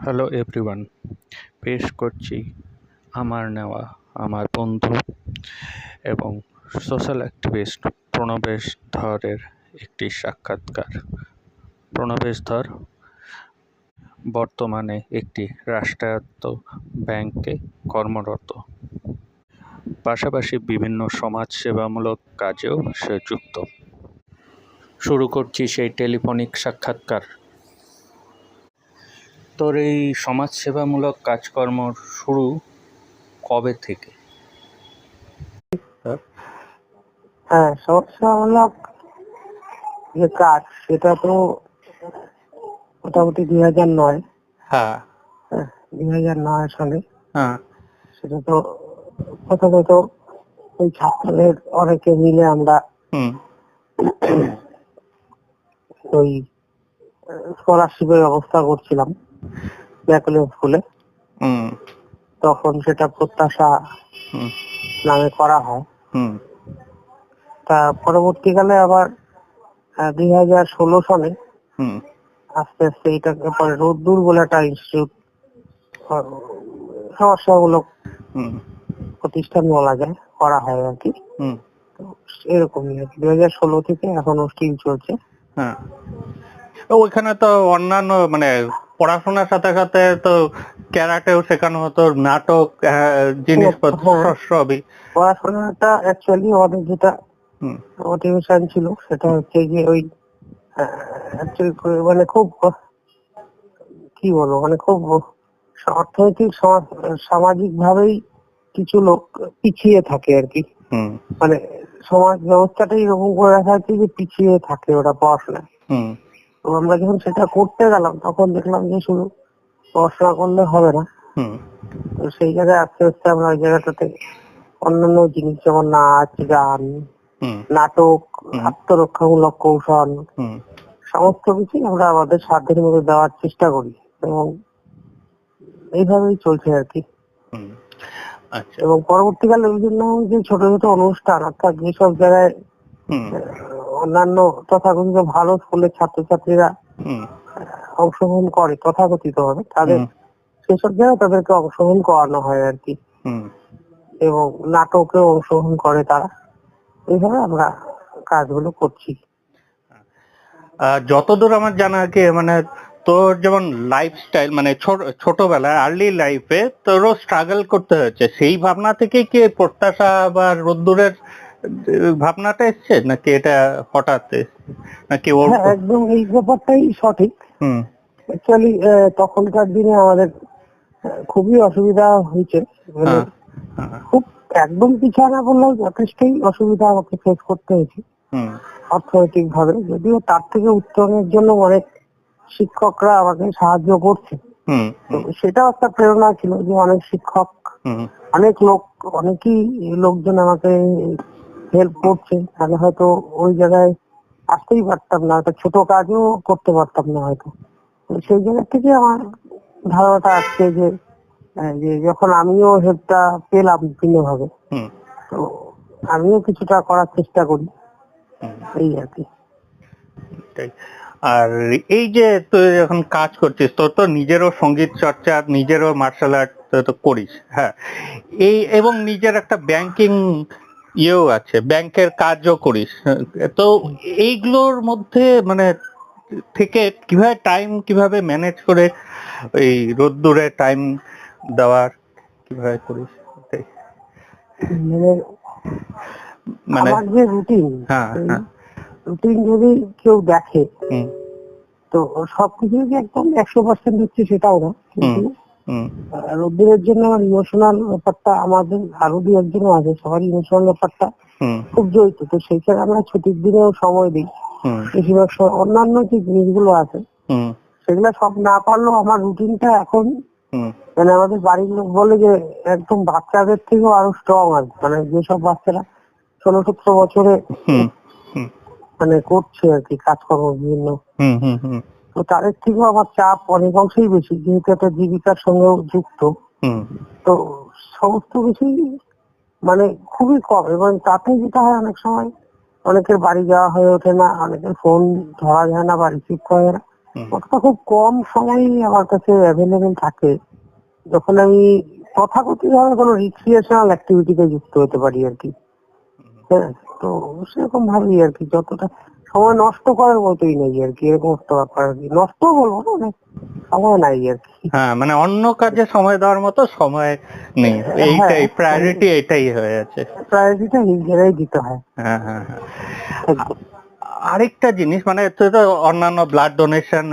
Hello everyone, পেশ করছি আমার নেওয়া আমার বন্ধু এবং সোশ্যাল অ্যাক্টিভিস্ট প্রণবেশ ধরের একটি সাক্ষাৎকার। প্রণবেশ ধর বর্তমানে একটি রাষ্ট্রায়ত্ত ব্যাংকে কর্মরত, পাশাপাশি বিভিন্ন সমাজসেবামূলক কাজেও সে যুক্ত। শুরু করছি সেই টেলিফোনিক সাক্ষাৎকার। তোর এই সমাজসেবামূলক কাজকর্ম শুরু কবে থেকে? হ্যাঁ, সমাজসেবামূলক যে কাজ সেটা তো মোটামুটি 2009। হ্যাঁ 2009 সালে হ্যাঁ সেটা তো প্রথমত ওই ছাত্রদের অনেকে মিলে আমরা হুম ওই স্কলারশিপের ব্যবস্থা করছিলাম ব্যাকলিয়ন স্কুলে। হুম তখন সেটা প্রত্যাশা হুম নামে করা হয়। হুম তা পরবর্তীকালে আবার 2016 সালে হুম আস্তে আস্তে এটাকে পরে রোদ্দুর বলে একটা ইনস্টিটিউট, সমাজসেবামূলক হুম প্রতিষ্ঠান বলা যায়, করা হয় আর কি। হুম তো এরকমই আর কি 2016 থেকে এখনো স্টিল চলছে। হ্যাঁ, ওইখানে তো অন্যান্য মানে পড়াশোনার সাথে সাথে তো ক্যারাটেও শেখানো হতো, নাটক, জিনিসপত্র হ্যাঁ, সবই। পড়াশোনাটা অ্যাকচুয়ালি আমাদের যেটা হুম মোটিভেশন ছিল সেটা হচ্ছে যে ওই actually মানে খুব কি বলবো, মানে খুব অর্থনৈতিক সামাজিক ভাবেই কিছু লোক পিছিয়ে থাকে আর কি। হুম মানে সমাজ ব্যবস্থাটাই এরকম করে রাখা হচ্ছে যে পিছিয়ে থাকে ওরা পড়াশোনায়। হুম তো আমরা যখন সেটা করতে গেলাম তখন দেখলাম যে শুধু পড়াশোনা করলে হবে না। হুম তো সেই জায়গায় আস্তে আস্তে আমরা ওই জায়গাটাতে অন্যান্য জিনিস যেমন নাচ, গান, হুম নাটক, হুম আত্মরক্ষামূলক কৌশল হুম সমস্ত কিছুই আমরা আমাদের সাধ্যের মধ্যে দেওয়ার চেষ্টা করি এবং এইভাবেই চলছে আর কি। হুম আচ্ছা। এবং পরবর্তীকালে বিভিন্ন যে ছোট ছোট অনুষ্ঠান অর্থাৎ যেসব জায়গায় হুম অন্যান্য তথাকথিত ভালো স্কুলের ছাত্রছাত্রীরা হুম অংশগ্রহণ করে তথাকথিত ভাবে, তাদের হুম সেসব জায়গায় তাদেরকে অংশগ্রহণ করানো হয় আর কি। হুম এবং নাটকেও অংশগ্রহণ করে তারা। এইভাবে আমরা কাজগুলো করছি। যতদূর আমার জানা আর কি, মানে তোর যেমন লাইফস্টাইল মানে ছোটবেলায় আর্লি লাইফে তোরও স্ট্রাগল করতে হয়েছে, সেই ভাবনা থেকে কি এই প্রত্যাশা বা রোদ্দুরের ভাবনাটা এসছে, নাকি এটা হঠাৎ নাকি ওর? হ্যাঁ, একদম এই ব্যাপারটাই সঠিক। হুম অ্যাকচুয়ালি তখনকার দিনে আমাদের খুবই অসুবিধা হয়েছে। মানে হ্যাঁ হ্যাঁ খুব একদম পিছিয়ে না বললেও যথেষ্টই অসুবিধা আমাকে ফেস করতে হয়েছে হুম অর্থনৈতিক ভাবে। যদিও তার থেকে উত্তরণের জন্য অনেক শিক্ষকরা আমাকে সাহায্য করছে। হুম তো হুম সেটাও একটা প্রেরণা ছিল যে অনেক শিক্ষক, হুম অনেক লোক, অনেকেই লোকজন আমাকে হেল্প করছে। তাহলে হয়তো ওই জায়গায় আসতেই পারতাম না, একটা ছোট কাজও করতে পারতাম না হয়তো। তো সেই জায়গা থেকে আমার ধারণাটা আসছে যে যে যখন আমিও হেল্পটা পেলাম বিভিন্ন ভাবে, হুম তো আমিও কিছুটা করার চেষ্টা করি, হুম এই আর কি। এটাই। আর এই যে তুই এখন কাজ করছিস, তোর তো নিজেরও সঙ্গীত চর্চা, নিজেরও মার্শাল আর্ট তো করিস, হ্যাঁ, এই এবং নিজের একটা ব্যাংকিং ইয়েও আছে, ব্যাংকের কাজও করিস, তো এইগুলোর মধ্যে মানে থেকে কিভাবে ম্যানেজ করে এই রোদ্দুরে টাইম দেওয়ার কিভাবে করিস এটাই। মানে মানে আমার যে রুটিন, হ্যাঁ সেই হ্যাঁ রুটিন যদি কেউ দেখে হুম তো সবকিছু যে একদম 100% হচ্ছে সেটাও না, হুম কিন্তু হুম রোদ্দুরের জন্য আমার ইমোশনাল ব্যাপারটা, আমাদের আরো দু একজনও আছে, সবার ইমোশনাল ব্যাপারটা হুম খুব জড়িত। তো সেইখানে আমরা ছুটির দিনেও সময় দিই। হুম বেশিরভাগ সময় অন্যান্য যে জিনিসগুলো আছে হুম সেগুলো সব না পারলেও আমার রুটিনটা এখন, হুম মানে আমাদের বাড়ির লোক বলে যে একদম বাচ্চাদের থেকেও আরো স্ট্রং আর কি। মানে যেসব বাচ্চারা 16-17 বছরে হুম হুম মানে করছে আর কি কাজকর্ম বিভিন্ন, হুম হুম হুম তো তাদের থেকেও আমার চাপ অনেক অংশেই বেশি, যেহেতু একটা জীবিকার সঙ্গেও যুক্ত। হুম তো সমস্ত কিছুই মানে খুবই কম, এবং তাতে যেটা হয় অনেক সময় অনেকের বাড়ি যাওয়া হয়ে ওঠে না, অনেকের ফোন ধরা যায় না বা রিসিভ করে না। ওটা খুব কম সময়ই আমার কাছে অ্যাভেলেবেল থাকে, যখন আমি তথাকথিত ভাবে কোনো রিক্রিয়েশনাল অ্যাক্টিভিটিতে যুক্ত হতে পারি আর কি। হ্যাঁ, তো সেরকম ভাবেই আর কি, যতটা সময় নষ্ট করার মতোই নেই আর কি, এরকম একটা ব্যাপার আর কি। নষ্ট বলবো না, মানে সময় নাই আর কি। হ্যাঁ, মানে অন্য কাজে সময় দেওয়ার মতো সময় নেই, এইটাই প্রায়োরিটি, এটাই হয়ে আছে। প্রায়োরিটিটা নিজেরাই দিতে হয়। হ্যাঁ হ্যাঁ হ্যাঁ। একদম। আরেকটা জিনিস, মানে তো অন্যান্য ব্লাড ডোনেশন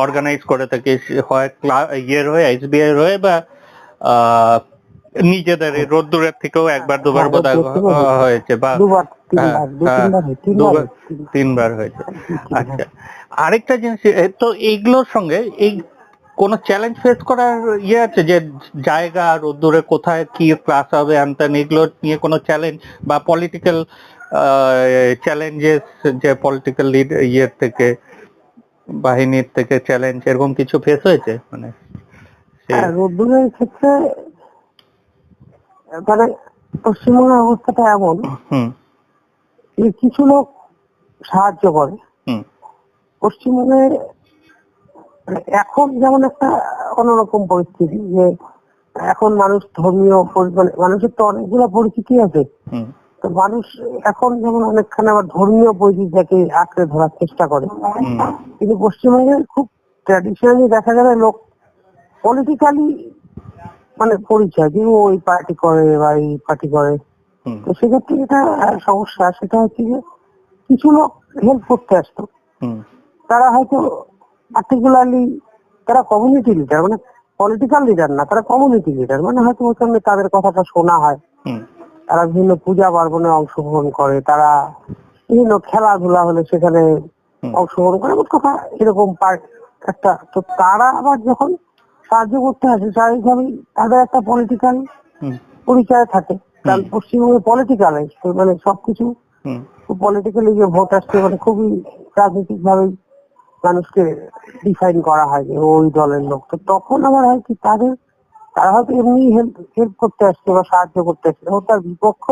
অর্গানাইজ করে থাকে, হয় ইয়ের হয়ে, এসবিআই হয়ে, বা আহ, নিজেদের এই রোদ্দুরের থেকেও একবার দুবার হ্যাঁ, বোধহয় হয়েছে, বা দুবার হ্যাঁ তিনবার, হ্যাঁ, তিনবার দুবার তিনবার হয়েছে। তিনবার। আচ্ছা, আরেকটা জিনিস, তো এইগুলোর সঙ্গে এই কোনো চ্যালেঞ্জ ফেস করার ইয়ে আছে, যে জায়গা রোদ্দুরে কোথায় কি ক্লাস হবে আনতেন, এগুলো নিয়ে কোনো চ্যালেঞ্জ বা পলিটিক্যাল চ্যালেঞ্জেস, যে পলিটিক্যাল লিড ইয়ের থেকে, বাহিনীর থেকে চ্যালেঞ্জ, এরকম কিছু ফেস হয়েছে? মানে হ্যাঁ, রোদ্দুরের ক্ষেত্রে মানে পশ্চিমবঙ্গের অবস্থাটা এমন হুম যে কিছু লোক সাহায্য করে। হুম পশ্চিমবঙ্গে মানে এখন যেমন একটা অন্যরকম পরিস্থিতি, যে এখন মানুষ ধর্মীয় মানে মানুষের তো অনেকগুলো পরিচিতি আছে, হুম তো মানুষ এখন যেমন অনেকখানে আবার ধর্মীয় পরিচিতিটাকে আঁকড়ে ধরার চেষ্টা করে। কিন্তু পশ্চিমবঙ্গে খুব ট্র্যাডিশনালি দেখা যাবে লোক পলিটিক্যালি মানে পরিচয়, যে ও ওই পার্টি করে বা এই পার্টি করে। হুম তো সেক্ষেত্রে যেটা সমস্যা, সেটা হচ্ছে যে কিছু লোক হেল্প করতে আসতো, হুম তারা হয়তো পার্টিকুলারলি তারা কমিউনিটি লিডার, মানে পলিটিক্যাল লিডার না, তারা কমিউনিটি লিডার, মানে হয়তো ওখানে তাদের কথাটা শোনা হয়, হুম তারা বিভিন্ন পূজা পার্বণে অংশগ্রহণ করে, তারা বিভিন্ন খেলাধুলা হলে সেখানে হুম অংশগ্রহণ করে, মোট কথা এরকম পার্ট একটা। তো তারা আবার যখন সাহায্য করতে আসে, স্বাভাবিকভাবেই তাদের একটা পলিটিক্যাল হুম পরিচয় থাকে, কারণ পশ্চিমবঙ্গে পলিটিক্যাল মানে সবকিছু হুম পলিটিক্যালি যে ভোট আসছে, মানে খুবই রাজনৈতিক ভাবেই মানুষকে ডিফাইন করা হয় যে ওই দলের লোক। তো তখন আবার হয় কি, তারা হয়তো এমনি হেল্প করতে আসছে বা সাহায্য করতে আসছে, ও তার বিপক্ষ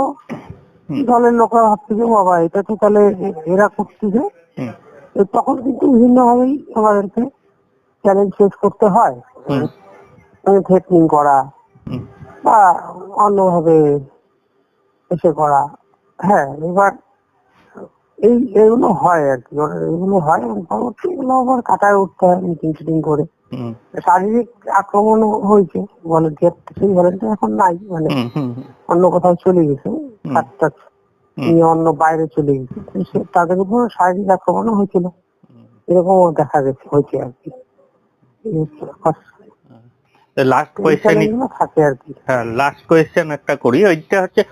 হুম দলের লোকরা ভাবছে যে বাবা এটা তো তাহলে এরা করতেছে। হুম তো তখন কিন্তু বিভিন্ন ভাবেই আমাদেরকে চ্যালেঞ্জ ফেস করতে হয়, হুম থ্রেটনিং করা হুম বা অন্যভাবে এসে করা। হ্যাঁ, এবার এইগুলো হয় আর কি, এগুলো হয় এবং পরবর্তী এগুলো আবার কাটায় উঠতে হয় মিটিং টিটিং করে। হুম শারীরিক আক্রমণ হয়েছে, ভলেন্টিয়ার, সেই ভলেন্টিয়ার এখন নাই, মানে হুম হুম অন্য কোথাও চলে গেছে, হুম কাজ টাজ নিয়ে অন্য বাইরে চলে গেছে। তো তাদের উপর শারীরিক আক্রমণও হয়েছিল, এরকমও দেখা গেছে, হয়েছে আর কি। লাস্ট এই কোয়েশ্চেন, চ্যালেঞ্জগুলো থাকে আর কি। হ্যাঁ লাস্ট কোয়েশ্চেন একটা করি, ওইটা হচ্ছে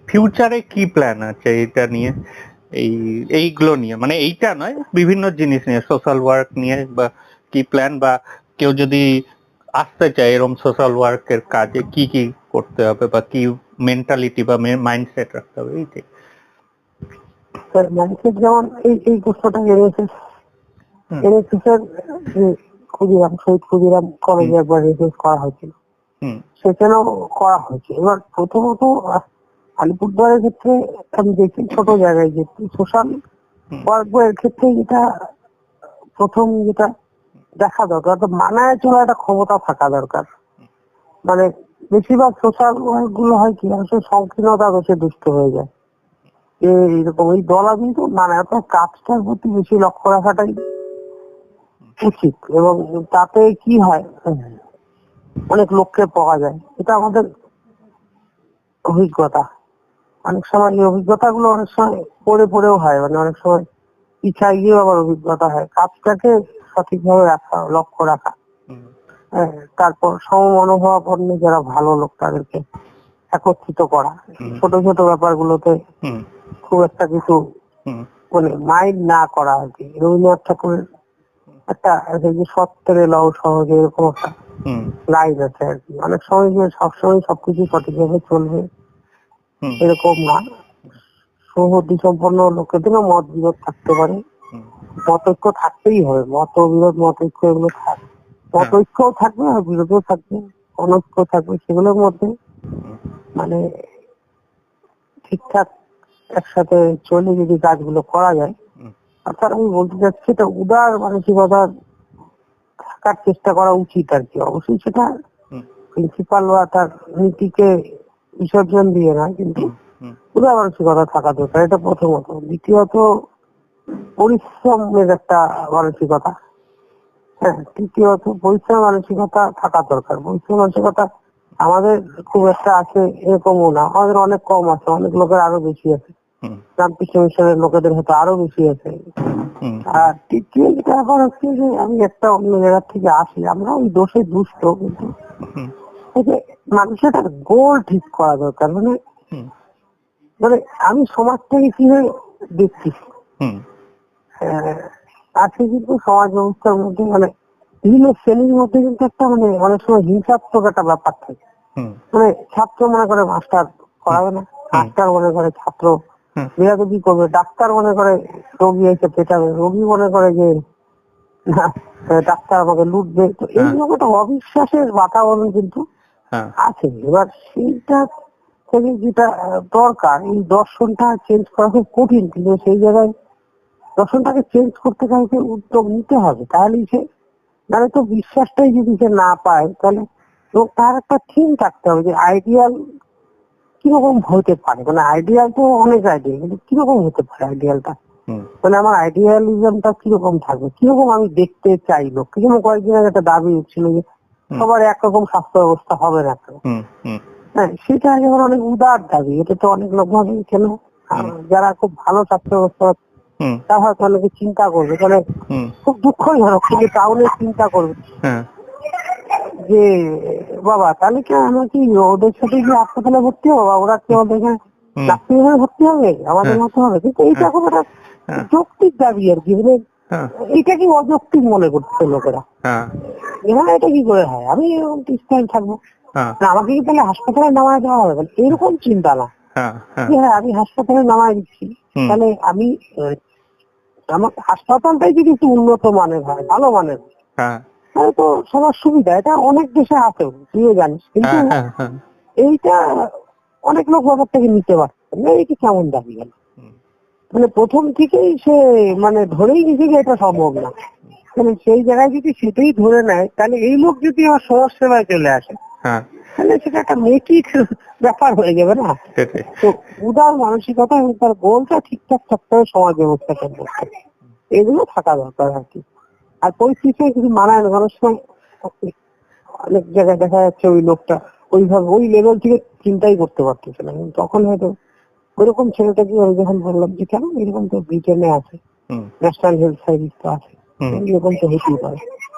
ফিউচারে কি প্ল্যান আছে এটা নিয়ে, এই এইগুলো নিয়ে, মানে এইটা নয়, বিভিন্ন জিনিস নিয়ে, সোশ্যাল ওয়ার্ক নিয়ে, বা কি প্ল্যান, বা কেউ যদি আসতে চায় এরকম সোশ্যাল ওয়ার্কের কাজে, কি কি করতে হবে, বা কি মেন্টালিটি বা মাইন্ডসেট রাখতে হবে, এইটাই। মানুষের যেমন এই প্রশ্নটা এনএসএস হুম এনএসএস এর যে ক্ষুদিরাম, শহীদ ক্ষুদিরাম হুম কলেজে একবার রিসার্চ করা হয়েছিল, হুম সেখানেও করা হয়েছে। এবার প্রথমত আলিপুরদুয়ারের ক্ষেত্রে আমি দেখি ছোট জায়গায় যে সোশ্যাল হুম ওয়ার্ক এর ক্ষেত্রে যেটা প্রথম যেটা দেখা দরকার, তো মানায় চলা একটা ক্ষমতা থাকা দরকার। মানে বেশিরভাগ সোশ্যাল ওয়ার্ক গুলো হয় কি, আসলে সংকীর্ণতা দোষে দুষ্ট হয়ে যায়, এইরকম এই দলা কিন্তু মানে আপনার কাজটার প্রতি বেশি লক্ষ্য রাখাটাই উচিত। এবং তাতে কি হয়, অনেক লোককে পাওয়া যায়, এটা আমাদের অভিজ্ঞতা। অনেক সময় এই অভিজ্ঞতাগুলো অনেক সময় পড়েও হয়, মানে অনেক সময় পিছায় গিয়েও আবার অভিজ্ঞতা হয়। কাজটাকে সঠিকভাবে রাখা, লক্ষ্য রাখা, হুম হ্যাঁ, তারপর সমমনোভাবাপন্ন যারা ভালো লোক তাদেরকে একত্রিত করা, হুম ছোট ছোট ব্যাপারগুলোতে হুম খুব একটা কিছু হুম মানে মাইন্ড না করা আর কি। রবীন্দ্রনাথ ঠাকুরের একটা যে সত্তরে লও সহজে, এরকম একটা হুম লাইন আছে আর কি। অনেক সময় যে সবসময় সবকিছু সঠিকভাবে চলবে হুম এরকম না, সুবুদ্ধি সম্পন্ন লোকেদেরও মত বিরোধ থাকতে পারে, হুম মতৈক্য থাকতেই হবে, মত বিরোধ মতৈক্য এগুলো থাকবে, হ্যাঁ মতৈক্যও থাকবে আর বিরোধও থাকবে, অনৈক্য থাকবে, সেগুলোর মধ্যে মানে ঠিকঠাক একসাথে চলে যদি কাজগুলো করা যায়, হুম অর্থাৎ আমি বলতে চাচ্ছি এটা উদার মানসিকতা থাকার চেষ্টা করা উচিত আর কি। অবশ্যই সেটা হুম, প্রিন্সিপাল বা তার নীতিকে বিসর্জন দিয়ে না, কিন্তু হুম, হুম, উদার মানসিকতা থাকা দরকার, এটা প্রথমত। দ্বিতীয়ত পরিশ্রমের একটা মানসিকতা। হ্যাঁ, তৃতীয়ত পরিশ্রম মানসিকতা থাকা দরকার। পরিশ্রম মানসিকতা আমাদের খুব একটা আছে এরকমও না, আমাদের অনেক কম আছে, অনেক লোকের আরো বেশি আছে। হুম, রামকৃষ্ণ মিশনের লোকেদের হয়তো আরো বেশি আছে। হুম, আর তৃতীয় যেটা ব্যাপার হচ্ছে যে আমি একটা অন্য জায়গা থেকে আসি, আমরা ওই দোষে দুষ্ট, কিন্তু হুম, এই যে মানুষের একটা গোল ঠিক করা দরকার। মানে হুম, মানে আমি সমাজটাকে কিভাবে দেখছি, হুম, আহ, আজকে কিন্তু সমাজ ব্যবস্থার মধ্যে মানে বিভিন্ন শ্রেণীর মধ্যে কিন্তু একটা মানে অনেক সময় হিংসাত্মক একটা ব্যাপার থাকে। হুম, মানে ছাত্র মনে করে মাস্টার করাবে না, মাস্টার মনে করে ছাত্র হুম, বিরাদবি করবে, ডাক্তার মনে করে রোগী এসে পেটাবে, রোগী মনে করে যে না, ডাক্তার আমাকে লুটবে। তো হ্যাঁ, এইরকম একটা অবিশ্বাসের বাতাবরণ কিন্তু হ্যাঁ, আছে। এবার সেইটা থেকে যেটা দরকার, এই দর্শনটা চেঞ্জ করা খুব কঠিন, কিন্তু সেই জায়গায় দর্শনটাকে চেঞ্জ করতে কাউকে উদ্যোগ নিতে হবে। তাহলেই সে, মানে তো বিশ্বাসটাই যদি সে না পায়, তাহলে তো তার একটা থিম থাকতে হবে যে আইডিয়াল কিরকম হতে পারে। মানে আইডিয়াল তো অনেক আইডিয়াল, কিন্তু কিরকম হতে পারে আইডিয়ালটা, হুম, মানে আমার আইডিয়ালিজমটা কিরকম থাকবে, কিরকম আমি দেখতে চাইবো। যেমন কয়েকদিন আগে একটা দাবি উঠছিল যে হুম, সবার একরকম স্বাস্থ্য ব্যবস্থা হবে না কেন। হুম, হুম, হ্যাঁ, সেটা যেমন অনেক উদার দাবি, এটা তো অনেক লোক ভাবে কেন হুম, যারা খুব ভালো স্বাস্থ্য ব্যবস্থা হুম, তারা হয়তো অনেকে চিন্তা করবে, মানে হুম, খুব দুঃখজনক, কিন্তু টাউনে চিন্তা করবে হ্যাঁ, যে বাবা তাহলে কি আমরা কি ওদের সাথে কি হাসপাতালে ভর্তি হবো, বা ওরা কি ওদের হুম, ডাক্তার ভর্তি হবে, আমাদের হ্যাঁ, মতো হবে। কিন্তু এইটা হ্যাঁ, খুব একটা হ্যাঁ, যৌক্তিক দাবি আর কি। মানে হ্যাঁ, এটা কি অযৌক্তিক মনে করছে লোকেরা, হ্যাঁ, এখানে এটা কি করে হয়, আমি এরকম স্টাইল থাকবো হ্যাঁ, না, আমাকে কি তাহলে হাসপাতালে নামায় দেওয়া হবে, মানে এরকম চিন্তা না। হ্যাঁ, হ্যাঁ, যে হ্যাঁ আমি হাসপাতালে নামায় দিচ্ছি, হুম, তাহলে আমি আমার হাসপাতালটাই যদি একটু উন্নত মানের হয়, ভালো মানের হয়, হ্যাঁ, তাহলে তো সবার সুবিধা। এটা অনেক দেশে আছে, তুইও জানিস, কিন্তু হ্যাঁ, হ্যাঁ, হ্যাঁ, এইটা অনেক লোক ব্যাপারটাকে নিতে পারছে না। এইটা কেমন দাবি গেল, হুম, মানে প্রথম থেকেই সে মানে ধরেই নিছে যে এটা সম্ভব না। মানে সেই জায়গায় যদি সেটাই ধরে নেয়, তাহলে এই লোক যদি আমার সমাজ সেবায় চলে আসে, হ্যাঁ, তাহলে সেটা একটা মেকিক ব্যাপার হয়ে যাবে না। সেটাই, তো উদার মানসিকতা এবং তার গোলটা ঠিকঠাক থাকতে হবে সমাজ ব্যবস্থা সম্পর্কে, এগুলো থাকা দরকার আর কি। আর পরিস্থিতি কিছু মানায় না, অনেক সময় অনেক জায়গায় দেখা যাচ্ছে ওই লোকটা ওইভাবে ওই লেভেল থেকে চিন্তাই করতে পারতেছে না, কিন্তু তখন হয়তো ওইরকম ছেলেটাকে আমি যখন বললাম যে কেন এরকম তো ব্রিটেনে আছে, হুম, ন্যাশনাল হেলথ সার্ভিস তো আছে, হুম, এরকম তো হতেই পারে,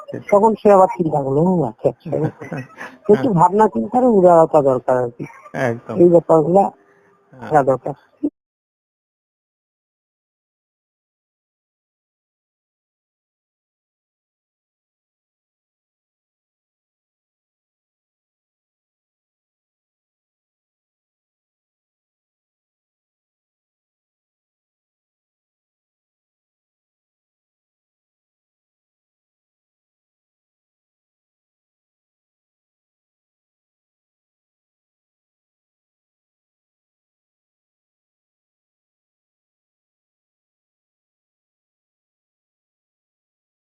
সেটাই, তখন সে আবার চিন্তা করলো ও আচ্ছা আচ্ছা এরকম। হ্যাঁ, একটু ভাবনা চিন্তার উদারতা দরকার আর কি, একদম, এই ব্যাপারগুলা হ্যাঁ। থাকা দরকার।